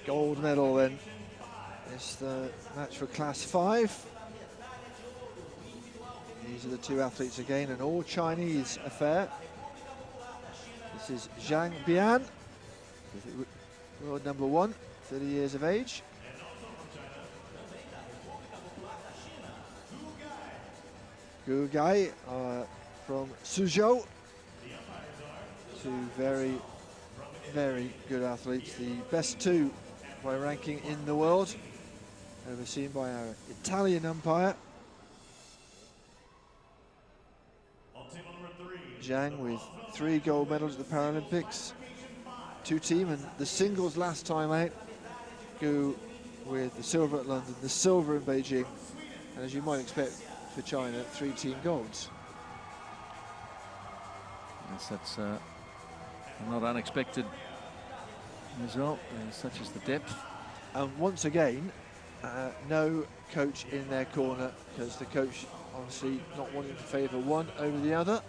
gold medal then. It's the match for class 5. These are the two athletes again, an all Chinese affair. This is ZHANG Bian, world number 1, 30 years of age. Gai from Suzhou. Two very, very good athletes. The best two by ranking in the world, overseen by our Italian umpire. ZHANG with 3 gold medals at the Paralympics, 2 team, and the singles last time out. Gu with the silver at London, the silver in Beijing, and as you might expect for China, 3 team golds. Yes, that's a not unexpected result, such as the depth. And once again, no coach in their corner, because the coach obviously not wanting to favour one over the other.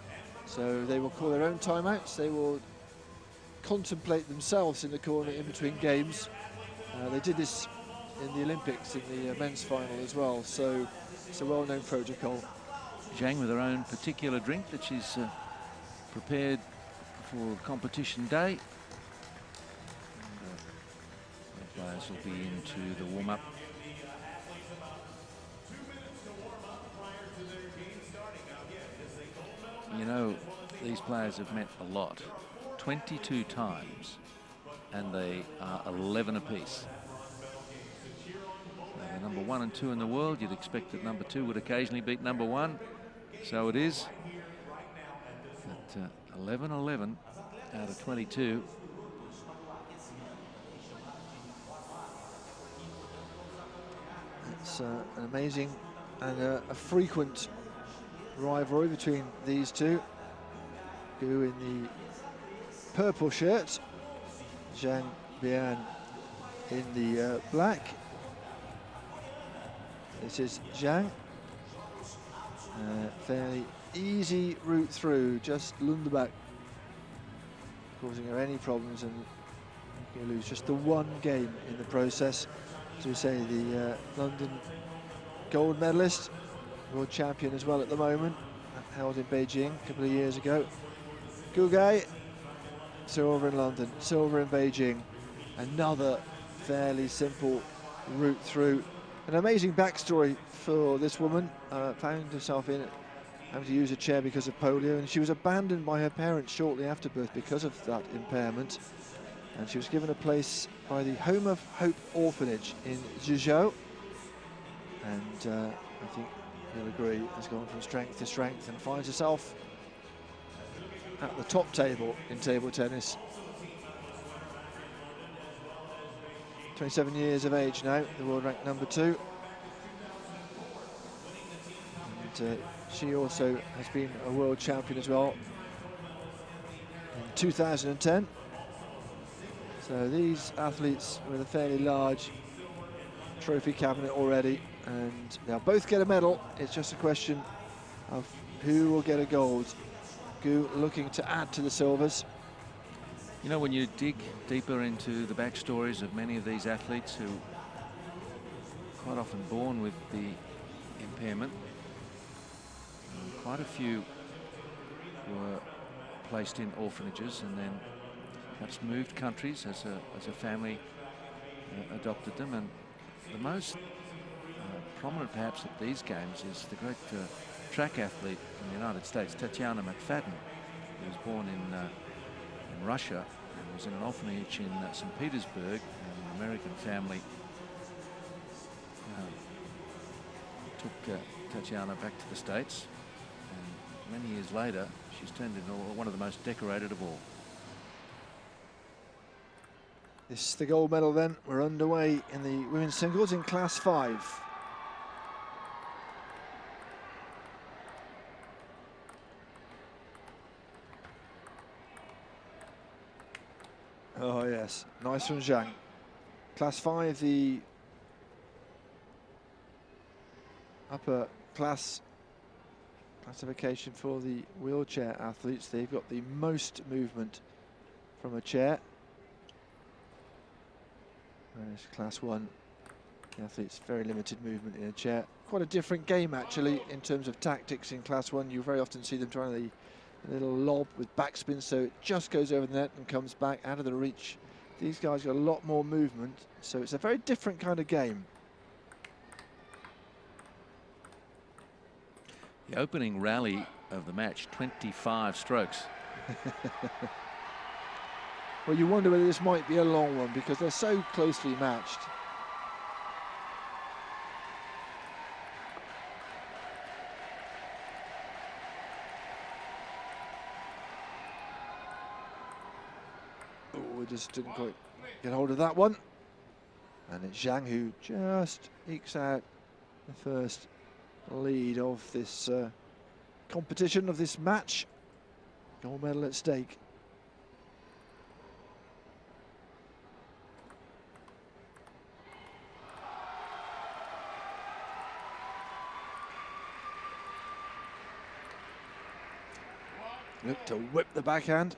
So they will call their own timeouts. They will contemplate themselves in the corner in between games. They did this in the Olympics in the men's final as well. So it's a well-known protocol. ZHANG with her own particular drink that she's prepared for competition day. And, the players will be into the warm-up. You know, these players have met a lot, 22 times, and they are 11 apiece. They're number 1 and 2 in the world. You'd expect that number 2 would occasionally beat number 1. So it is. But 11-11 out of 22. It's an amazing and a frequent rivalry between these two. Gu in the purple shirt, ZHANG Bian in the black. This is ZHANG. Fairly easy route through, just Lunderbach causing her any problems, and you lose just the 1 game in the process. As we say, the London gold medalist, world champion as well at the moment, held in Beijing a couple of years ago. Gu Gai, silver in London, silver in Beijing. Another fairly simple route through. An amazing backstory for this woman. Found herself in having to use a chair because of polio, and she was abandoned by her parents shortly after birth because of that impairment. And she was given a place by the Home of Hope Orphanage in Zhuzhou. And I think you'll agree, has gone from strength to strength and finds herself at the top table in table tennis. 27 years of age now, the world ranked number 2. And she also has been a world champion as well in 2010. So these athletes with a fairly large trophy cabinet already, and they'll both get a medal. It's just a question of who will get a gold. Gu looking to add to the silvers. You know, when you dig deeper into the backstories of many of these athletes who are quite often born with the impairment, quite a few were placed in orphanages and then perhaps moved countries as a family adopted them. And the most prominent perhaps at these games is the great track athlete in the United States, Tatiana McFadden, who was born in Russia and was in an orphanage in St. Petersburg. An American family took Tatiana back to the States, and many years later she's turned into one of the most decorated of all. This is the gold medal then. We're underway in the women's singles in class 5. Oh yes, nice from ZHANG. Class 5, the upper class classification for the wheelchair athletes. They've got the most movement from a chair. Whereas Class 1, the athletes, very limited movement in a chair. Quite a different game, actually, in terms of tactics. In Class 1, you very often see them trying the little lob with backspin, so it just goes over the net and comes back out of the reach. These guys got a lot more movement, so it's a very different kind of game. The opening rally of the match, 25 strokes. Well, you wonder whether this might be a long one because they're so closely matched. Oh, we just didn't quite get hold of that one. And it's ZHANG who just ekes out the first lead of this competition, of this match. Gold medal at stake. Looked to whip the backhand,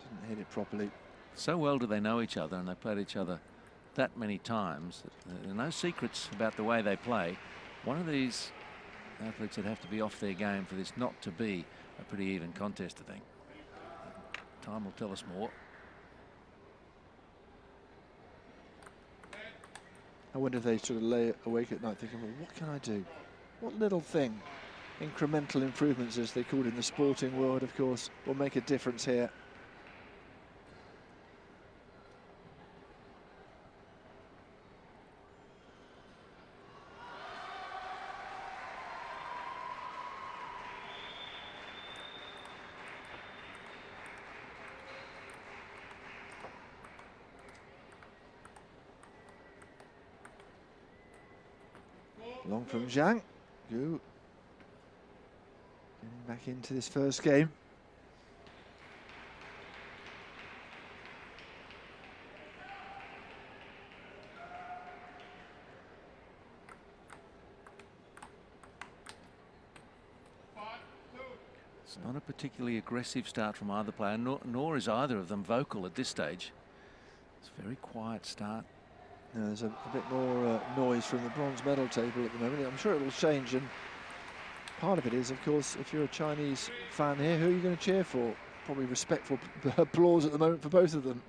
didn't hit it properly. So well do they know each other, and they played each other that many times. There are no secrets about the way they play. One of these athletes would have to be off their game for this not to be a pretty even contest, I think. Time will tell us more. I wonder if they sort of lay awake at night thinking, well, what can I do? What little thing? Incremental improvements, as they call it in the sporting world, of course, will make a difference here. Long from ZHANG. Gu getting back into this first game. It's not a particularly aggressive start from either player, nor is either of them vocal at this stage. It's a very quiet start. No, there's a bit more noise from the bronze medal table at the moment. I'm sure it will change, and part of it is, of course, if you're a Chinese fan here, who are you going to cheer for? Probably respectful applause at the moment for both of them.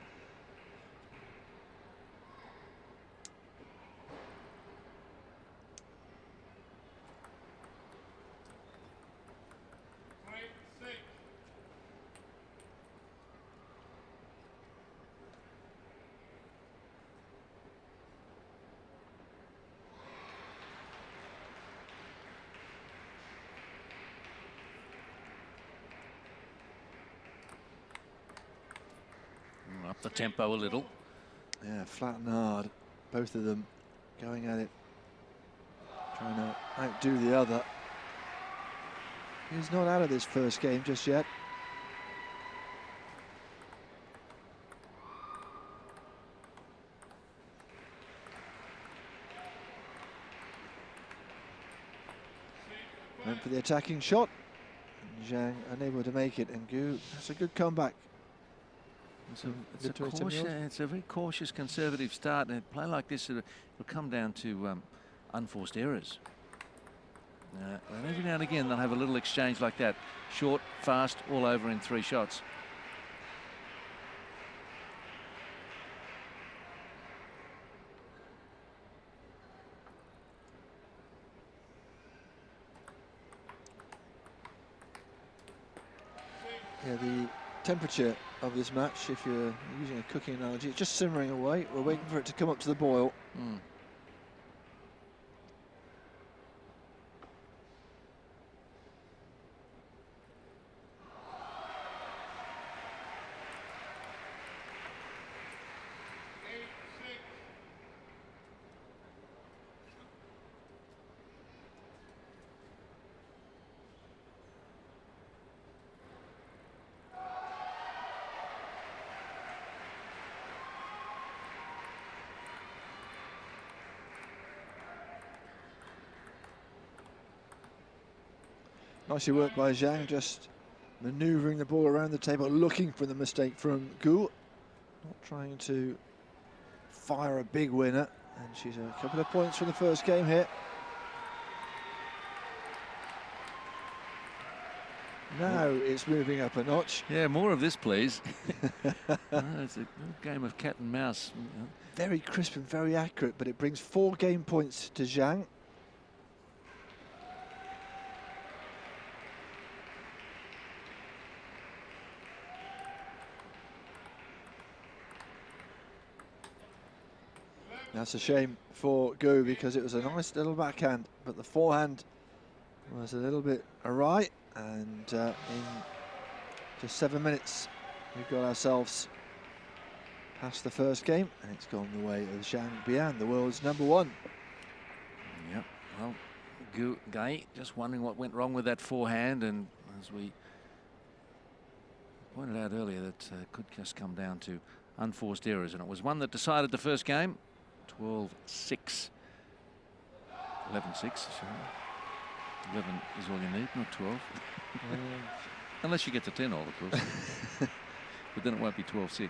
Up the tempo a little. Yeah, flat and hard. Both of them going at it, trying to outdo the other. He's not out of this first game just yet. Went for the attacking shot. ZHANG unable to make it, and Gu, that's a good comeback. It's a very cautious, conservative start, and a play like this, it'll come down to unforced errors. And every now and again, they'll have a little exchange like that. Short, fast, all over in 3 shots. Yeah, the temperature of this match, if you're using a cooking analogy, it's just simmering away. We're waiting for it to come up to the boil. Nicely worked by ZHANG, just manoeuvring the ball around the table, looking for the mistake from Gu. Not trying to fire a big winner, and she's a couple of points from the first game here. Now it's moving up a notch. Yeah, more of this, please. It's a game of cat and mouse. Very crisp and very accurate, but it brings 4 game points to ZHANG. That's a shame for Gu, because it was a nice little backhand, but the forehand was a little bit awry, and in just 7 minutes we've got ourselves past the first game, and it's gone the way of Zhang Bian, the world's #1. Yep, well, Gai just wondering what went wrong with that forehand, and as we pointed out earlier, that could just come down to unforced errors, and it was one that decided the first game. 12-6. 11-6, sorry. 11 is all you need, not 12. Unless you get to 10 all, of course. But then it won't be 12-6.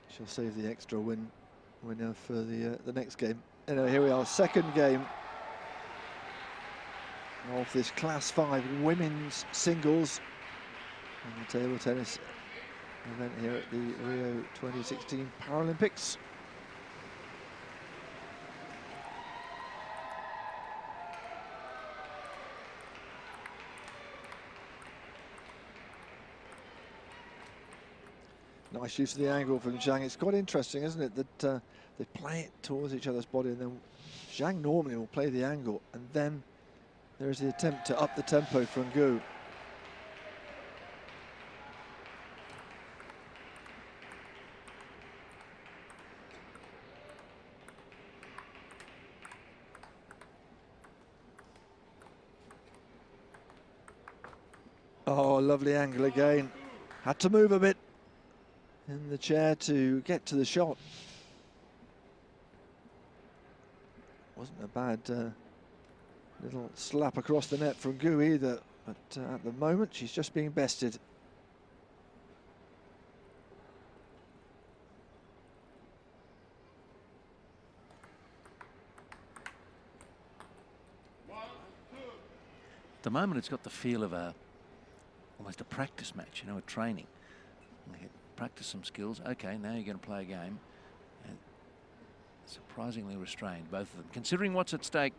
She'll save the extra winner for the next game. Anyway, here we are, second game of this Class 5 women's singles and the table tennis event here at the Rio 2016 Paralympics. Nice use of the angle from Zhang. It's quite interesting, isn't it, that they play it towards each other's body, and then Zhang normally will play the angle, and then there's the attempt to up the tempo from Gu. Oh, lovely angle again. Had to move a bit in the chair to get to the shot. Wasn't a bad little slap across the net from Gu either, but at the moment she's just being bested. At the moment, it's got the feel of almost a practice match, you know, a training. Practice some skills. Okay, now you're going to play a game. And surprisingly restrained, both of them, considering what's at stake.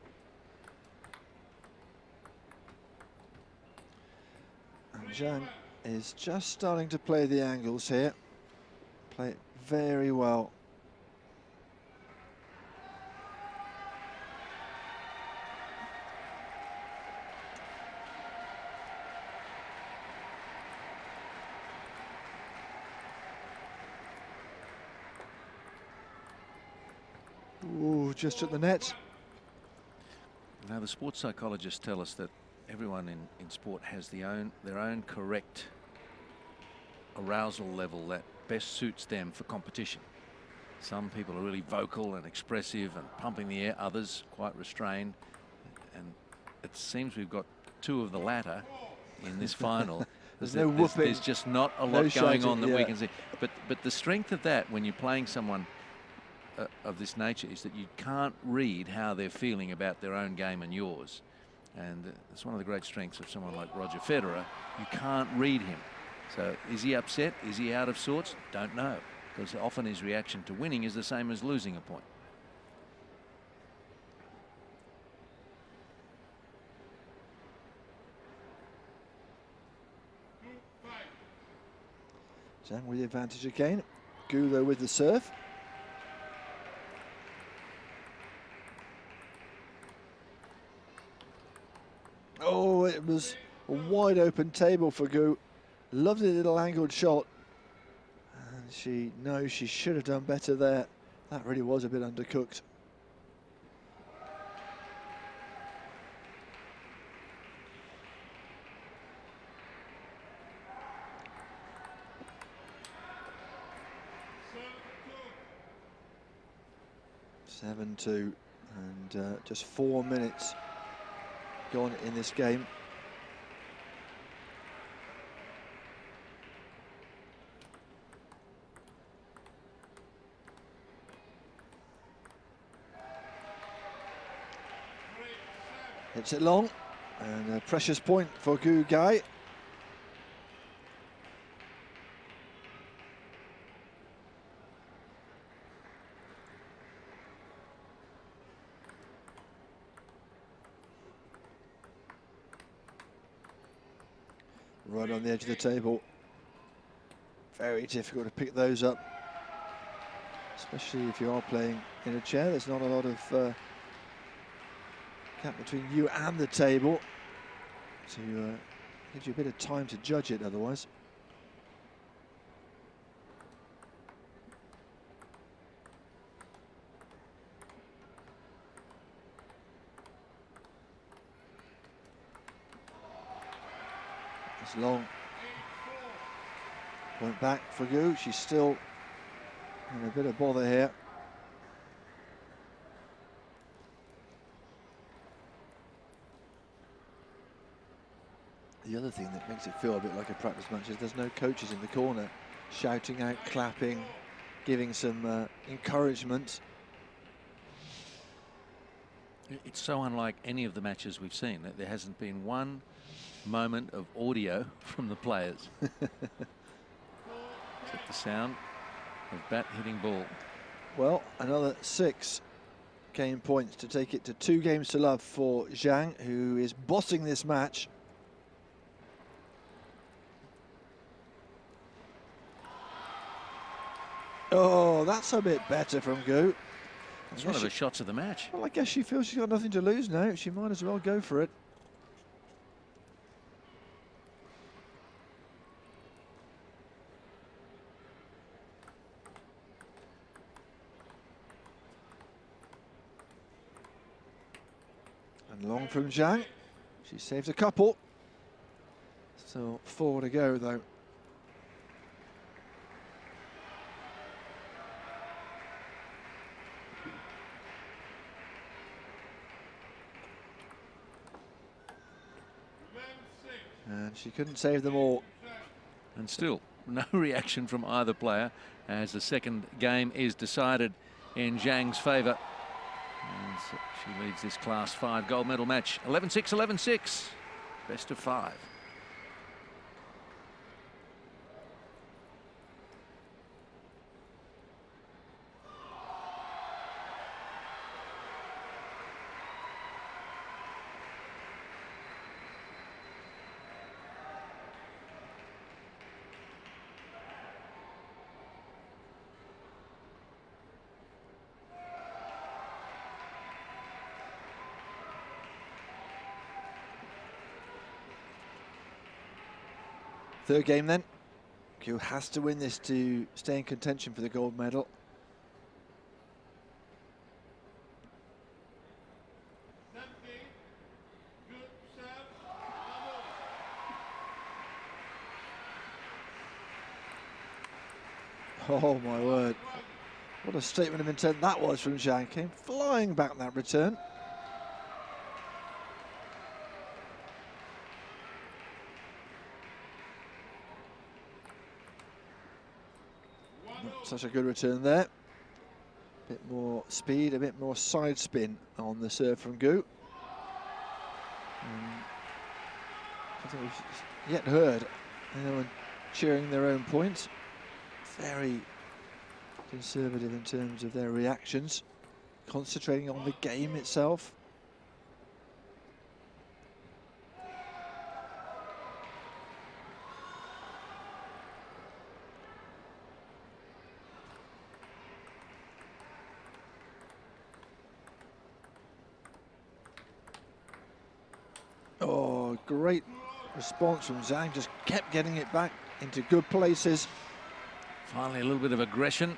And Zhang is just starting to play the angles here. Play it very well. Ooh, just at the net. Now, the sports psychologists tell us that everyone in sport has their own correct arousal level that best suits them for competition. Some people are really vocal and expressive and pumping the air, others quite restrained. And it seems we've got 2 of the latter in this final. There's no whooping. There's just not a lot going on that we can see. But the strength of that when you're playing someone of this nature is that you can't read how they're feeling about their own game and yours. And it's one of the great strengths of someone like Roger Federer. You can't read him. So is he upset? Is he out of sorts? Don't know. Because often his reaction to winning is the same as losing a point. Zhang with the advantage again. Gu though with the serve. Oh, it was a wide open table for Gu. Lovely little angled shot. And she knows she should have done better there. That really was a bit undercooked. Seven-2, and just 4 minutes gone in this game. Hits it long, and a precious point for Gai. Right on the edge of the table. Very difficult to pick those up, especially if you are playing in a chair. There's not a lot of gap between you and the table, so gives you a bit of time to judge it otherwise. It's long. Point back for Gu. She's still in a bit of bother here. The other thing that makes it feel a bit like a practice match is there's no coaches in the corner shouting out, clapping, giving some encouragement. It's so unlike any of the matches we've seen that there hasn't been one moment of audio from the players. Except the sound of bat hitting ball. Well, another 6 game points to take it to 2 games to love for ZHANG, who is bossing this match. Oh, that's a bit better from Gu. It's one of the shots of the match. Well, I guess she feels she's got nothing to lose now. She might as well go for it. And long from ZHANG. She saves a couple. Still 4 to go, though. And she couldn't save them all. And still no reaction from either player as the second game is decided in ZHANG's favour. And so she leads this Class 5 gold medal match 11-6, 11-6. Best of 5. Third game then. Gu has to win this to stay in contention for the gold medal. Oh my word. What a statement of intent that was from ZHANG. Came flying back that return. Not such a good return there. A bit more speed, a bit more side spin on the serve from Gu. I think we've yet heard anyone cheering their own points. Very conservative in terms of their reactions, concentrating on the game itself. Oh, great response from ZHANG, just kept getting it back into good places. Finally a little bit of aggression.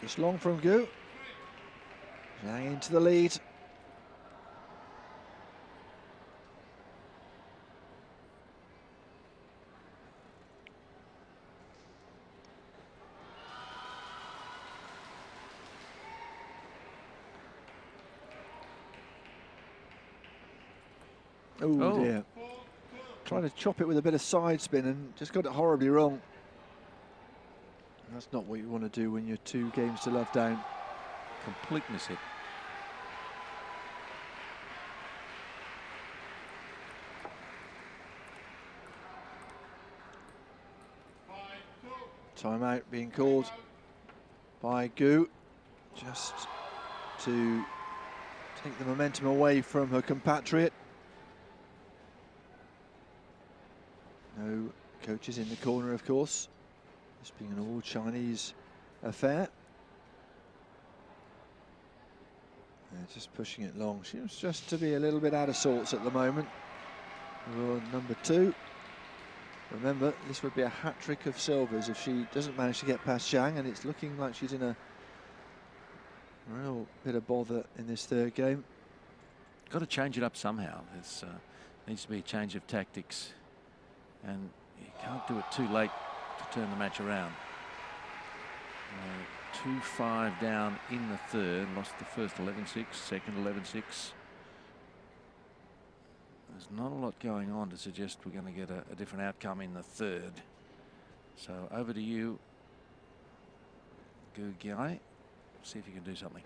Just long from Gu. ZHANG into the lead. Oh dear. Trying to chop it with a bit of side spin and just got it horribly wrong. That's not what you want to do when you're 2 games to love down. Complete mishit. Timeout being called by Gu, just to take the momentum away from her compatriot. No coaches in the corner, of course. This being an all-Chinese affair. They're just pushing it long. Seems just to be a little bit out of sorts at the moment. Number 2. Remember, this would be a hat-trick of silvers if she doesn't manage to get past ZHANG, and it's looking like she's in a real bit of bother in this 3rd game. Got to change it up somehow. There needs to be a change of tactics, and you can't do it too late to turn the match around. 2-5 down in the 3rd, lost the first 11-6, second 11-6. There's not a lot going on to suggest we're going to get a different outcome in the 3rd. So over to you, Gai. See if you can do something.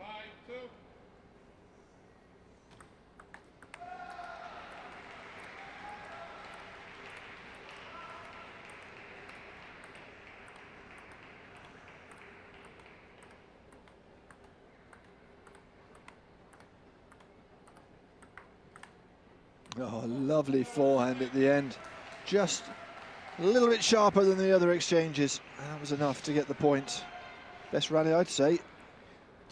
Oh, lovely forehand at the end. Just a little bit sharper than the other exchanges. That was enough to get the point. Best rally, I'd say.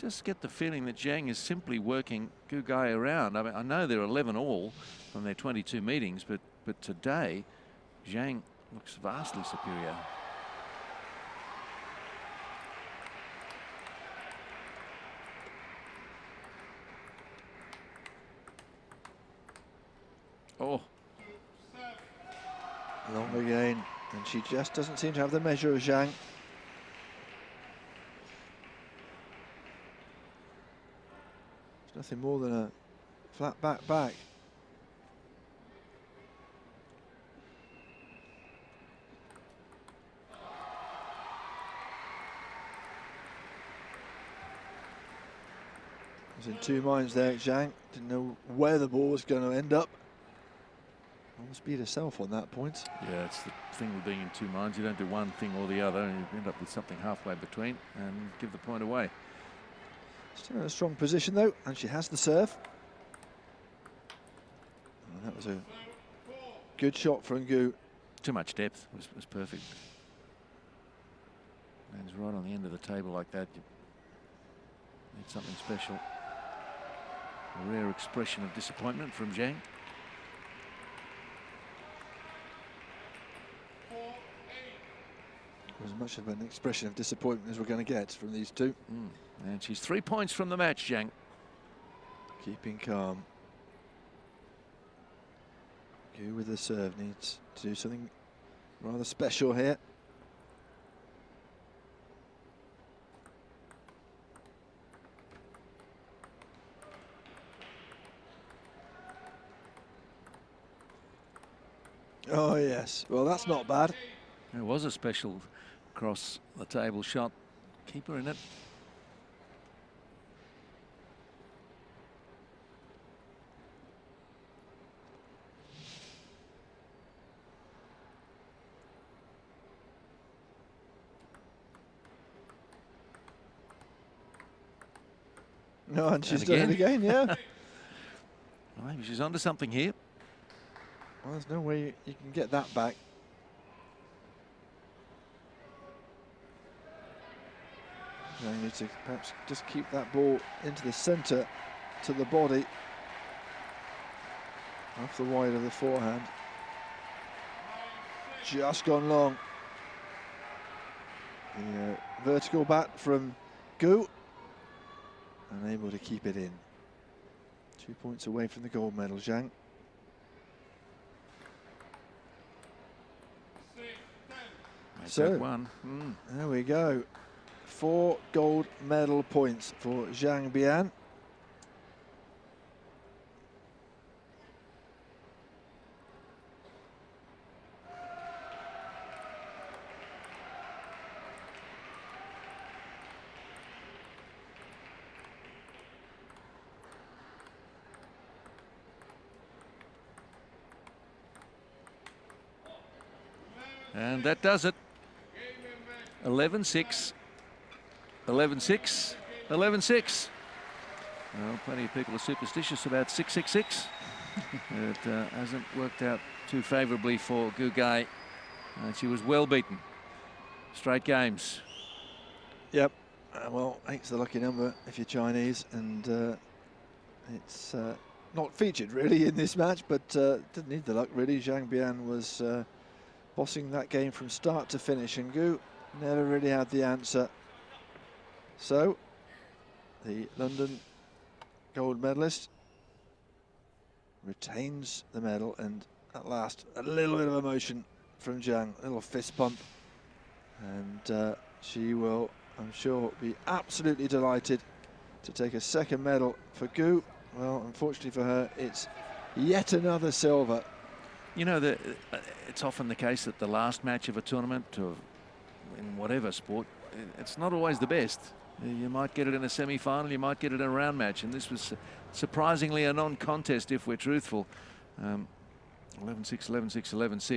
Just get the feeling that ZHANG is simply working Gai around. I mean, I know they're 11 all from their 22 meetings, but today, ZHANG looks vastly superior. Oh. Long again, and she just doesn't seem to have the measure of ZHANG. It's nothing more than a flat back. I was in 2 minds there, ZHANG. Didn't know where the ball was going to end up. Almost beat herself on that point. Yeah, it's the thing with being in 2 minds. You don't do one thing or the other, and you end up with something halfway between and give the point away. Still in a strong position though, and she has the serve. And that was a good shot from Gu. Too much depth was perfect. Lands right on the end of the table like that. You need something special. A rare expression of disappointment from ZHANG. As much of an expression of disappointment as we're going to get from these 2. And she's 3 points from the match, ZHANG. Keeping calm. Gu with the serve needs to do something rather special here. Oh yes, well that's not bad. It was a special across the table shot. Keeper in it. No, and she's done it again, yeah. Well, maybe she's onto something here. Well, there's no way you can get that back. You need to perhaps just keep that ball into the centre to the body. Off the wide of the forehand. Just gone long. The vertical bat from Gu. Unable to keep it in. 2 points away from the gold medal, ZHANG. So, there we go. 4 gold medal points for ZHANG Bian. And that does it. 11-6, 11-6, 11-6. Well, plenty of people are superstitious about 666. It hasn't worked out too favourably for Gai. She was well beaten. Straight games. Yep. Well, 8's the lucky number if you're Chinese, and it's not featured really in this match, but didn't need the luck really. Zhang Bian was bossing that game from start to finish, and Gu never really had the answer. So the London gold medalist retains the medal, and at last a little bit of emotion from Zhang, a little fist pump, and she will, I'm sure, be absolutely delighted to take a second medal for Gu. Well, unfortunately for her, it's yet another silver. You know, it's often the case that the last match of a tournament, in whatever sport, it's not always the best. You might get it in a semi-final, you might get it in a round match, and this was surprisingly a non-contest if we're truthful. 11-6, 11-6, 11-6.